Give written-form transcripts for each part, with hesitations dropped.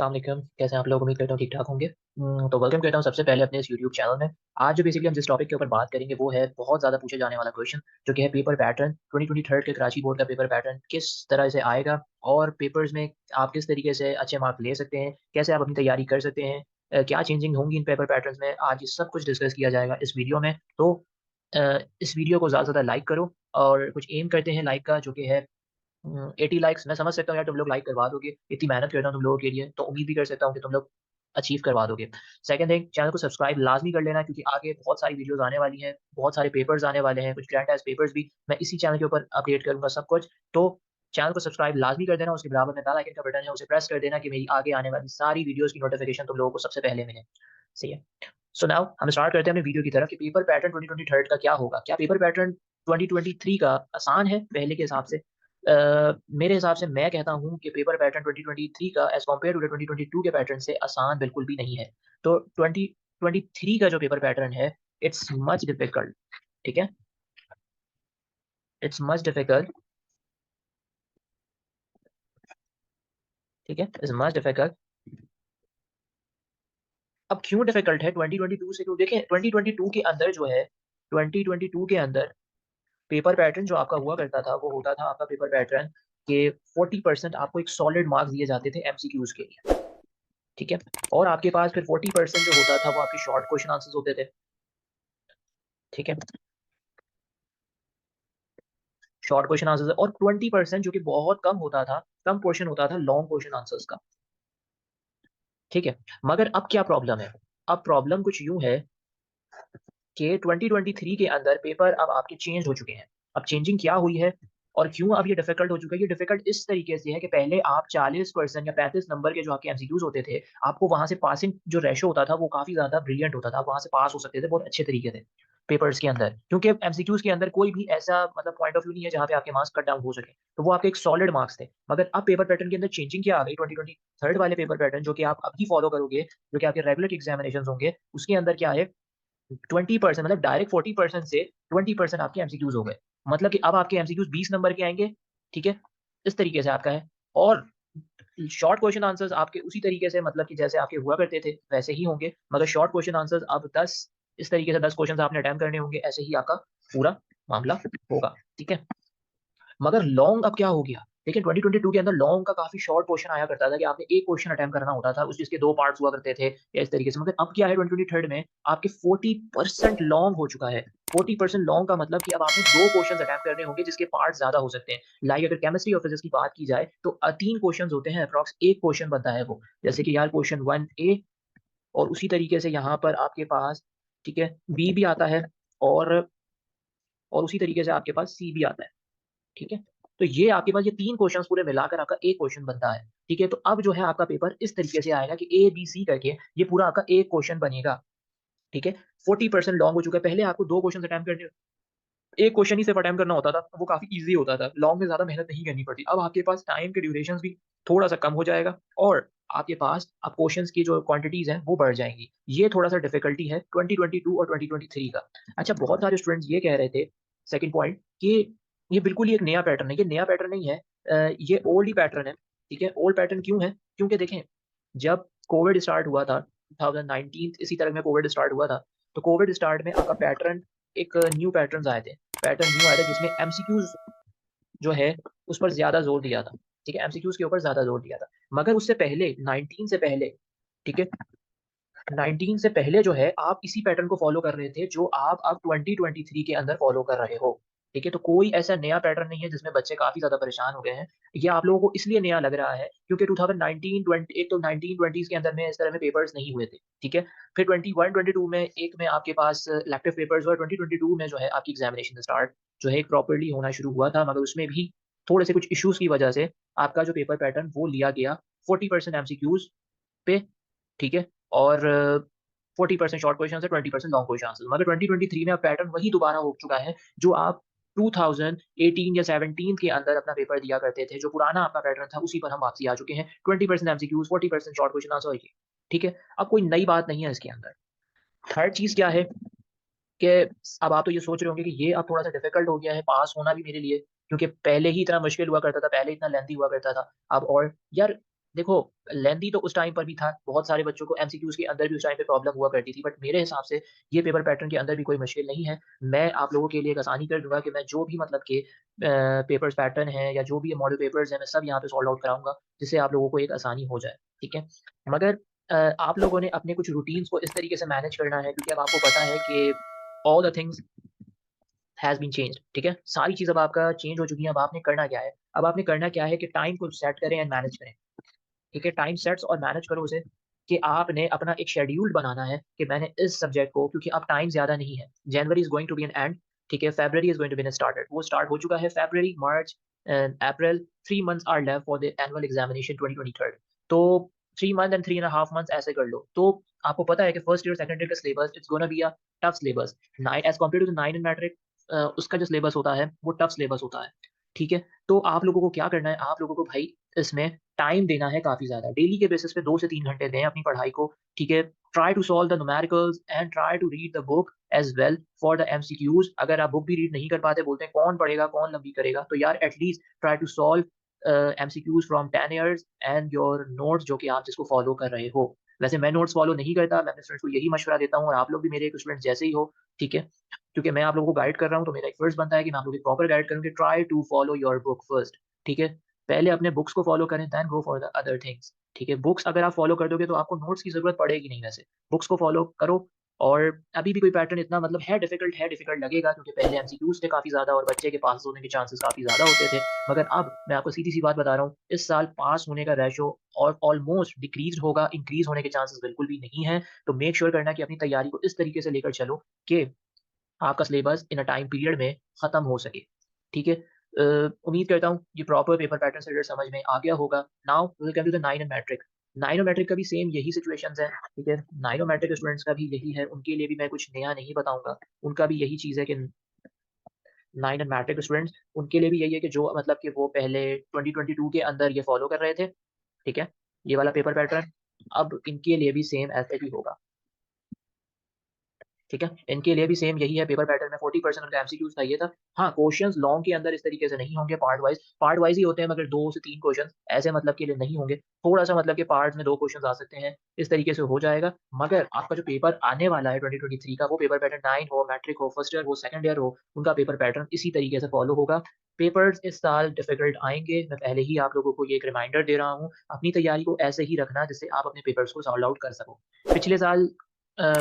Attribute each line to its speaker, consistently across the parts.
Speaker 1: अस्सलाम वालेकुम, कैसे हैं आप लोग? उम्मीद करता हूँ ठीक-ठाक होंगे। तो वेलकम करता हूँ सबसे पहले अपने इस यूट्यूब चैनल में। आज जो बेसिकली हम जिस टॉपिक के ऊपर बात करेंगे वो है बहुत ज़्यादा पूछा जाने वाला क्वेश्चन, जो कि है पेपर पैटर्न। 2023 के कराची बोर्ड का पेपर पैटर्न किस तरह से आएगा और पेपर्स में आप किस तरीके से अच्छे मार्क ले सकते हैं, कैसे आप अपनी तैयारी कर सकते हैं, क्या चेंजिंग होंगी इन पेपर पैटर्न्स में, आज ये सब कुछ डिस्कस किया जाएगा इस वीडियो में। तो इस वीडियो को ज़्यादा से ज़्यादा लाइक करो और कुछ एम करते हैं लाइक का, जो कि है 80 लाइक्स। मैं समझ सकता हूँ यार, तुम लोग लाइक करवा दोगे, इतनी मेहनत करता हूँ तुम लोगों के लिए, तो उम्मीद भी कर सकता हूँ कि तुम लोग अचीव करवा दोगे। सेकंड थिंग, चैनल को सब्सक्राइब लाज़मी कर लेना, क्योंकि आगे बहुत सारी वीडियोज़ आने वाली हैं, बहुत सारे पेपर्स आने वाले हैं, कुछ ग्रैंड टेस्ट पेपर्स भी मैं इसी चैनल के ऊपर अपडेट करूँगा सब कुछ। तो चैनल को सब्सक्राइब लाज़मी कर देना, उसके बराबर में बेल आइकन का बटन है, उसे प्रेस कर देना कि मेरी आगे आने वाली सारी वीडियोज़ की नोटिफ़िकेशन तुम लोगों को सबसे पहले मिले। सही है? सो नाउ हम स्टार्ट करते हैं अपने वीडियो की तरफ कि पेपर पैटर्न 2023 का क्या होगा? क्या पेपर पैटर्न 2023 का आसान है पहले के हिसाब से? मेरे हिसाब से मैं कहता हूँ कि पेपर पैटर्न 2023 का एज़ कम्पेयर टू द 2022 के पैटर्न से आसान बिल्कुल भी नहीं है। तो 2023 का जो पेपर पैटर्न है, इट्स मच डिफिकल्ट, ठीक है? इट्स मच डिफिकल्ट, ठीक है? It's much difficult. अब क्यों डिफिकल्ट है 2022 से? क्यों देखें, 2022 के अंदर जो है, 2022 के अंदर पेपर पैटर्न जो आपका हुआ करता था, वो होता था आपका पेपर पैटर्न कि 40% आपको एक सॉलिड मार्क्स दिए जाते थे एमसीक्यूज़ के लिए, ठीक है? और आपके पास फिर 40% जो होता था, वो आपके शॉर्ट क्वेश्चन आंसर्स होते थे, ठीक है? शॉर्ट क्वेश्चन आंसर्स और 20% जो कि बहुत कम होता था, कम पोर्शन होता था लॉन्ग क्वेश्चन आंसर्स का, ठीक है? मगर अब क्या प्रॉब्लम है? अब प्रॉब्लम कुछ यूँ है कि 2023 के अंदर पेपर अब आपके चेंज हो चुके हैं। अब चेंजिंग क्या हुई है और क्यों अब ये डिफ़िकल्ट हो चुका है? ये डिफ़िकल्ट इस तरीके से है कि पहले आप 40% या 35 नंबर के जो आपके एमसीक्यूज़ होते थे, आपको वहाँ से पासिंग जो रेशो होता था, वो काफ़ी ज़्यादा ब्रिलियंट होता था। आप वहाँ से पास हो सकते थे बहुत अच्छे तरीके से, पेपर्स के अंदर। क्योंकि एमसीक्यूज़ के अंदर कोई भी ऐसा मतलब पॉइंट ऑफ व्यू नहीं है जहाँ पे आपके मार्क्स कट डाउन हो सके। तो वो आपके एक सॉलिड मार्क्स थे। मगर अब पेपर पैटर्न के अंदर चेंजिंग क्या आ गई, 2023 वाले पेपर पैटर्न जो कि आप अभी फॉलो करोगे, जो कि आपके रेगुलर एग्ज़ामिनेशंस होंगे, उसके अंदर क्या है, 20% मतलब डायरेक्ट 40% से 20% आपके एमसीक्यूज़ हो गए। मतलब कि अब आपके एमसीक्यूज़ 20 नंबर के आएँगे, ठीक है? इस तरीके से आपका है। और शॉर्ट क्वेश्चन आंसर्स आपके उसी तरीके से, मतलब कि जैसे आपके हुआ करते थे, वैसे ही होंगे, मगर शॉर्ट क्वेश्चन आंसर्स अब 10 इस तरीके से 10 क्वेश्चन्स आपने अटेम्प्ट करने होंगे, ऐसे ही आपका पूरा मामला होगा, ठीक है? मगर लॉन्ग अब क्या हो गया? देखिए, 2022 के अंदर लॉन्ग का काफ़ी शॉर्ट क्वेश्चन आया करता था कि आपने एक क्वेश्चन अटेम्प्ट करना होता था, उस चीज़ के 2 पार्ट्स हुआ करते थे या इस तरीके से। मगर अब क्या है, 2023 में आपके 40% लॉन्ग हो चुका है। 40% लॉन्ग का मतलब कि अब आपने 2 क्वेश्चन्स अटेम्प्ट करने होंगे जिसके पार्ट्स ज़्यादा हो सकते हैं। लाइक अगर केमिस्ट्री और फिज़िक्स की बात की जाए तो 3 क्वेश्चन्स होते हैं अप्रॉक्स, 1 क्वेश्चन बनता है वो। जैसे कि यार क्वेश्चन 1 ए, और उसी तरीके से यहाँ पर आपके पास, ठीक है, बी भी आता है, और उसी तरीके से आपके पास सी भी आता है। ठीक है? तो ये आपके पास ये 3 क्वेश्चन्स पूरे मिलाकर आपका 1 क्वेश्चन बनता है, ठीक है? तो अब जो है आपका पेपर इस तरीके से आएगा कि ए, बी, सी करके ये पूरा आपका 1 क्वेश्चन बनेगा, ठीक है? 40% लॉन्ग हो चुका है, पहले आपको 2 क्वेश्चन्स अटेम्प्ट करने, 1 क्वेश्चन ही सिर्फ अटेम्प्ट करना होता था, वो काफ़ी ईज़ी होता था, लॉन्ग में ज़्यादा मेहनत नहीं करनी पड़ती। अब आपके पास टाइम के ड्यूरेशंस भी थोड़ा-सा कम हो जाएगा और आपके पास अब क्वेश्चन्स की जो क्वांटिटीज़ हैं, वो बढ़ जाएँगी। ये थोड़ा-सा डिफ़िकल्टी है 2022 और 2023 का। अच्छा, बहुत सारे स्टूडेंट्स ये कह रहे थे, सेकंड पॉइंट, कि ये बिल्कुल ही एक नया पैटर्न है। ये नया पैटर्न नहीं है, ये ओल्ड ही पैटर्न है, ठीक है? ओल्ड पैटर्न क्यों है? क्योंकि देखें, जब कोविड स्टार्ट हुआ था, 2019 इसी तरह में कोविड स्टार्ट हुआ था, तो कोविड स्टार्ट में आपका पैटर्न, एक न्यू पैटर्न्स आए थे। पैटर्न न्यू आया था जिसमें एमसीक्यूज़ जो है, उस पर ज़्यादा ज़ोर दिया था, ठीक है? एमसीक्यूज़ के ऊपर ज़्यादा ज़ोर दिया था। मगर उससे पहले 19 से पहले, ठीक है? 19 से पहले जो है, आप इसी पैटर्न को फ़ॉलो कर रहे थे जो आप अब 2023 के अंदर फ़ॉलो कर रहे हो, ठीक है? तो कोई ऐसा नया पैटर्न नहीं है जिसमें बच्चे काफ़ी ज़्यादा परेशान हो गए हैं। ये आप लोगों को इसलिए नया लग रहा है क्योंकि 2019-20 एक तो 19-20s के अंदर में इस तरह में पेपर्स नहीं हुए थे, ठीक है? फिर 21-22 में एक में आपके पास इलेक्टिव पेपर्स हुए, 2022 में जो है आपकी एग्ज़ामिनेशन स्टार्ट जो है प्रॉपर्ली होना शुरू हुआ था, मगर उसमें भी थोड़े से कुछ इश्यूज़ की वजह से आपका जो पेपर पैटर्न वो लिया गया 40% एमसीक्यूज़ पे, ठीक है? और 40% शॉर्ट क्वेश्चन है, 20% लॉन्ग क्वेश्चन आंसर। मगर 2023 में अब पैटर्न वही दोबारा हो चुका है, जो आप 2018 या 17 के अंदर अपना पेपर दिया करते थे, जो पुराना आपका पैटर्न था, उसी पर हम वापसी आ चुके हैं। 20% एमसीक्यूज़, 40% शॉर्ट क्वेश्चन आंसर, ये, ठीक है? अब कोई नई बात नहीं है इसके अंदर। थर्ड चीज़ क्या है कि अब आप तो ये सोच रहे होंगे कि ये अब थोड़ा-सा डिफ़िकल्ट हो गया है पास होना भी मेरे लिए, क्योंकि पहले ही इतना मुश्किल हुआ करता था, पहले इतना लेंथी हुआ करता था। अब और यार, देखो, लेंथी तो उस टाइम पर भी था, बहुत सारे बच्चों को एमसीक्यूज़ के अंदर भी उस टाइम पे प्रॉब्लम हुआ करती थी, बट मेरे हिसाब से ये पेपर पैटर्न के अंदर भी कोई मुश्किल नहीं है। मैं आप लोगों के लिए एक आसानी कर दूँगा कि मैं जो भी मतलब कि पेपर्स पैटर्न है या जो भी मॉडल पेपर्स हैं, मैं सब यहाँ पे सॉल्व आउट कराऊँगा, जिससे आप लोगों को एक आसानी हो जाए, ठीक है? मगर आप लोगों ने अपने कुछ रूटीन्स को इस तरीके से मैनेज करना है, क्योंकि अब आपको पता है कि all the things has been changed, ठीक है? सारी चीज़ अब आपका चेंज हो चुकी है, अब आपने करना क्या है? अब आपने करना क्या है कि टाइम को सेट करें एंड मैनेज करें। ठीक है, टाइम सेट्स और मैनेज करो उसे कि आपने अपना एक शेड्यूल बनाना है कि मैंने इस सब्जेक्ट को, क्योंकि अब टाइम ज़्यादा नहीं है। January is going to be an end, ठीक है, February is going to be an started. वो स्टार्ट हो चुका है February, March and April, 3 months are left for the annual examination 2023। तो 3 month and 3 and a half months ऐसे कर लो। तो आपको पता है कि फर्स्ट ईयर, सेकंड ईयर का syllabus it's gonna be a tough syllabus. 9 as compared to the 9 in matric, उसका जो सिलेबस होता है, वो टफ सिलेबस होता है। ठीक है? तो आप लोगों को क्या करना है, आप लोगों को भाई इसमें टाइम देना है काफ़ी ज़्यादा। डेली के बेसिस पे 2 से 3 घंटे दें अपनी पढ़ाई को, ठीक है? Try to solve the numericals and try to read the book as well for the MCQs. अगर आप बुक भी रीड नहीं कर पाते, बोलते हैं कौन पढ़ेगा, कौन लंबी करेगा, तो यार at least try to solve MCQs from 10 years and your notes जो कि आप जिसको फॉलो कर रहे हो। वैसे मैं नोट्स फॉलो नहीं करता, मैं अपने स्टूडेंट्स को यही मशवरा देता हूँ और आप लोग भी मेरे एक स्टूडेंट जैसे ही हो, ठीक है? क्योंकि मैं आप लोगों को गाइड कर रहा हूँ, तो मेरा एक फर्ज़ बनता है कि मैं आप लोगों को प्रॉपर गाइड करूँ कि try to follow your book first, ठीक है? पहले अपने बुक्स को फ़ॉलो करें, then go for the other things, ठीक है? बुक्स अगर आप फ़ॉलो कर दोगे तो आपको नोट्स की ज़रूरत पड़ेगी नहीं वैसे। बुक्स को फ़ॉलो करो, और अभी भी कोई पैटर्न इतना मतलब है डिफ़िकल्ट लगेगा, क्योंकि पहले एमसीक्यूज़ थे काफ़ी ज़्यादा और बच्चे के पास होने के चांसेस काफ़ी ज़्यादा होते थे। मगर अब मैं आपको सीधी-सी बात बता रहा हूँ, इस साल पास होने का रेशो और ऑलमोस्ट डिक्रीज़्ड होगा, इंक्रीज़ होने के चांसेस बिल्कुल भी नहीं हैं। तो मेक श्योर करना कि अपनी तैयारी को इस तरीके से लेकर चलो कि आपका syllabus in a time period में खत्म हो सके, ठीक है? उम्मीद करता हूँ ये प्रॉपर पेपर पैटर्न से रिलेटेड समझ में आ गया होगा। Now we will come to the नाइनोमेट्रिक। नाइनोमेट्रिक का भी सेम यही सिचुएशंस है, ठीक है? नाइनोमेट्रिक स्टूडेंट्स का भी यही है, उनके लिए भी मैं कुछ नया नहीं बताऊँगा। उनका भी यही चीज़ है कि नाइन एंड मैट्रिक स्टूडेंट्स, उनके लिए भी यही है कि जो मतलब कि वो पहले 2022 के अंदर ये फॉलो कर रहे थे, ठीक है? ये वाला पेपर पैटर्न, अब इनके लिए भी सेम ऐसे ही होगा। ठीक है? इनके लिए भी सेम यही है पेपर पैटर्न में 40% उनका एमसीक्यूज़ का ये था। हाँ, क्वेश्चन्स लॉन्ग के अंदर इस तरीके से नहीं होंगे पार्ट वाइज़ ही होते हैं, मगर 2 से 3 क्वेश्चन्स ऐसे मतलब के लिए नहीं होंगे। थोड़ा-सा मतलब कि पार्ट्स में 2 क्वेश्चन्स आ सकते हैं, इस तरीके से हो जाएगा। मगर आपका जो पेपर आने वाला है 2023 का, वो पेपर पैटर्न 9 हो, मैट्रिक हो, फर्स्ट ईयर हो, सेकंड ईयर हो, उनका पेपर पैटर्न इसी तरीके से फॉलो होगा। पेपर्स इस साल डिफ़िकल्ट आएँगे, मैं पहले ही आप लोगों को ये एक रिमाइंडर दे रहा हूँ। अपनी तैयारी को ऐसे ही रखना जिससे आप अपने पेपर्स को सॉल्व आउट कर सको। पिछले साल अ,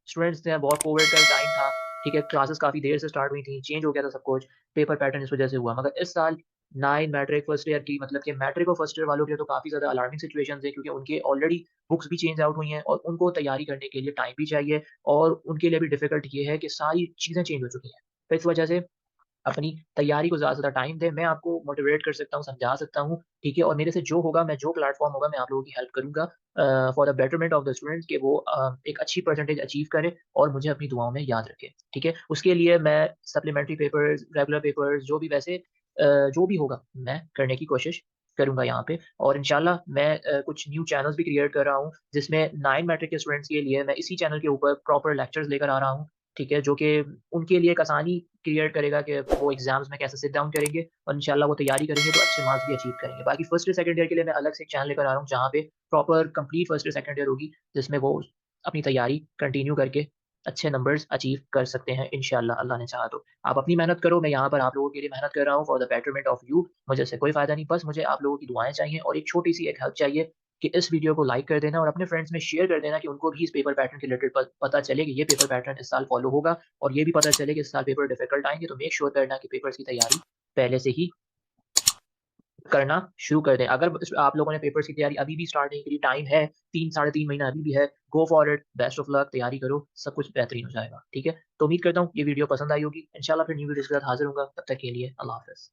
Speaker 1: स्टूडेंट्स थे, बहुत कोविड का टाइम था, ठीक है? क्लासेस काफ़ी देर से स्टार्ट हुई थी, चेंज हो गया था सब कुछ, पेपर पैटर्न इस वजह से हुआ। मगर इस साल 9 मैट्रिक फर्स्ट ईयर की मतलब कि मैट्रिक और फर्स्ट ईयर वालों के लिए तो काफ़ी ज़्यादा अलार्मिंग सिचुएशंस है, क्योंकि उनके ऑलरेडी बुक्स भी चेंज आउट हुई हैं और उनको तैयारी करने के लिए टाइम भी चाहिए, और उनके लिए भी डिफ़िकल्ट ये है कि सारी चीज़ें चेंज हो चुकी हैं। तो इस वजह से अपनी तैयारी को ज़्यादा से ज़्यादा टाइम दें, मैं आपको मोटिवेट कर सकता हूँ, समझा सकता हूँ, ठीक है? और मेरे से जो होगा, मैं जो प्लेटफ़ॉर्म होगा, मैं आप लोगों की हेल्प करूँगा for the betterment of the students, कि वो एक अच्छी परसेंटेज अचीव करें और मुझे अपनी दुआओं में याद रखें, ठीक है? उसके लिए मैं सप्लीमेंट्री पेपर्स, रेगुलर पेपर्स, जो भी वैसे जो भी होगा, मैं करने की कोशिश करूँगा यहाँ पे, और इंशाल्लाह मैं कुछ न्यू चैनल्स भी क्रिएट कर रहा हूँ, जिसमें 9 मैट्रिक के स्टूडेंट्स के लिए मैं इसी चैनल के ऊपर प्रॉपर लेक्चर्स लेकर आ रहा हूँ, ठीक है? जो कि उनके लिए एक आसानी क्रिएट करेगा कि वो एग्ज़ाम्स में कैसे सिट डाउन करेंगे, और इंशाल्लाह वो तैयारी करेंगे तो अच्छे मार्क्स भी अचीव करेंगे। बाकी फर्स्ट ईयर, सेकंड ईयर के लिए मैं अलग से एक चैनल लेकर आ रहा हूँ, जहाँ पे proper complete first year, second year होगी, जिसमें वो अपनी तैयारी कंटिन्यू करके अच्छे नंबर्स अचीव कर सकते हैं इंशाल्लाह, अल्लाह ने चाहा तो। आप अपनी मेहनत करो, मैं यहाँ पर आप लोगों के लिए मेहनत कर रहा हूँ for the betterment of you. मुझे इससे कोई फ़ायदा नहीं, बस मुझे आप लोगों की दुआएँ चाहिए और एक छोटी-सी एक हेल्प चाहिए कि इस वीडियो को लाइक कर देना और अपने फ्रेंड्स में शेयर कर देना, कि उनको भी इस पेपर पैटर्न के रिलेटेड पता चले कि ये पेपर पैटर्न इस साल फॉलो होगा, और ये भी पता चले कि इस साल पेपर डिफिकल्ट आएँगे, तो मेक श्योर करना कि पेपर्स की तैयारी पहले से ही करना शुरू कर दें। अगर आप लोगों ने पेपर्स की तैयारी अभी भी स्टार्ट नहीं करी, टाइम है, 3 साढ़े 3 महीना अभी भी है, go for it, best of luck, तैयारी करो, सब कुछ बेहतरीन हो जाएगा, ठीक है? तो उम्मीद करता हूँ ये वीडियो पसंद आई होगी। इंशाल्लाह फिर न्यू वीडियोज़ के साथ हाज़िर होऊँगा, तब तक के लिए अल्लाह हाफ़िज़।